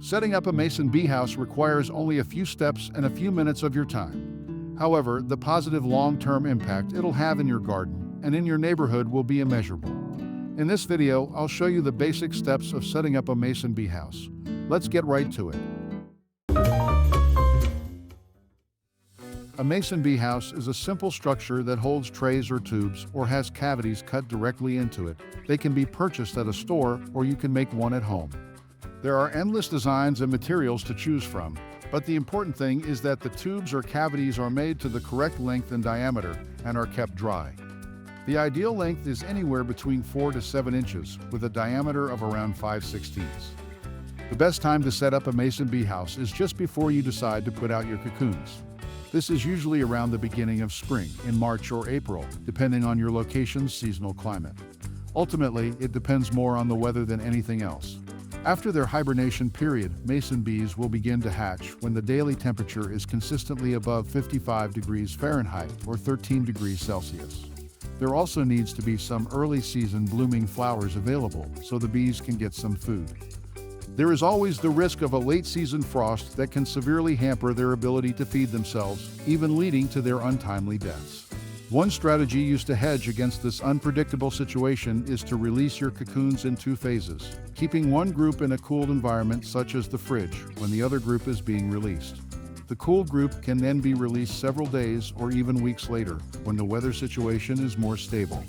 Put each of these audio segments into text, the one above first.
Setting up a mason bee house requires only a few steps and a few minutes of your time. However, the positive long-term impact it'll have in your garden and in your neighborhood will be immeasurable. In this video, I'll show you the basic steps of setting up a mason bee house. Let's get right to it. A mason bee house is a simple structure that holds trays or tubes or has cavities cut directly into it. They can be purchased at a store or you can make one at home. There are endless designs and materials to choose from, but the important thing is that the tubes or cavities are made to the correct length and diameter and are kept dry. The ideal length is anywhere between 4 to 7 inches with a diameter of around 5/16. The best time to set up a mason bee house is just before you decide to put out your cocoons. This is usually around the beginning of spring, in March or April, depending on your location's seasonal climate. Ultimately, it depends more on the weather than anything else. After their hibernation period, mason bees will begin to hatch when the daily temperature is consistently above 55 degrees Fahrenheit or 13 degrees Celsius. There also needs to be some early season blooming flowers available so the bees can get some food. There is always the risk of a late season frost that can severely hamper their ability to feed themselves, even leading to their untimely deaths. One strategy used to hedge against this unpredictable situation is to release your cocoons in 2 phases, keeping one group in a cooled environment such as the fridge when the other group is being released. The cool group can then be released several days or even weeks later when the weather situation is more stable.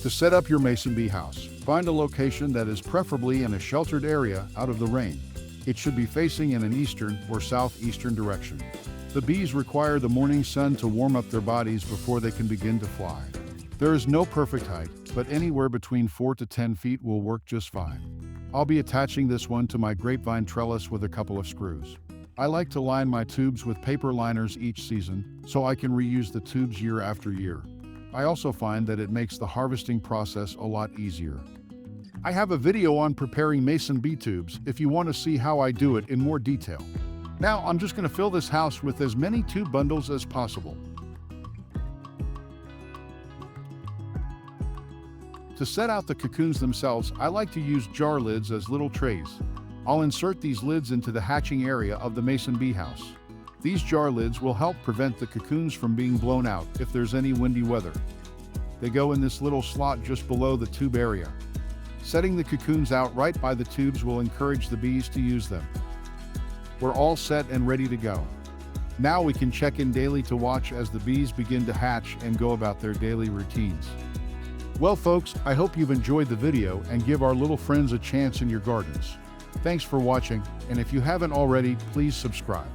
To set up your mason bee house, find a location that is preferably in a sheltered area out of the rain. It should be facing in an eastern or southeastern direction. The bees require the morning sun to warm up their bodies before they can begin to fly. There is no perfect height, but anywhere between 4 to 10 feet will work just fine. I'll be attaching this one to my grapevine trellis with a couple of screws. I like to line my tubes with paper liners each season so I can reuse the tubes year after year. I also find that it makes the harvesting process a lot easier. I have a video on preparing mason bee tubes if you want to see how I do it in more detail. Now I'm just going to fill this house with as many tube bundles as possible. To set out the cocoons themselves, I like to use jar lids as little trays. I'll insert these lids into the hatching area of the mason bee house. These jar lids will help prevent the cocoons from being blown out if there's any windy weather. They go in this little slot just below the tube area. Setting the cocoons out right by the tubes will encourage the bees to use them. We're all set and ready to go. Now we can check in daily to watch as the bees begin to hatch and go about their daily routines. Well folks, I hope you've enjoyed the video and give our little friends a chance in your gardens. Thanks for watching, and if you haven't already, please subscribe.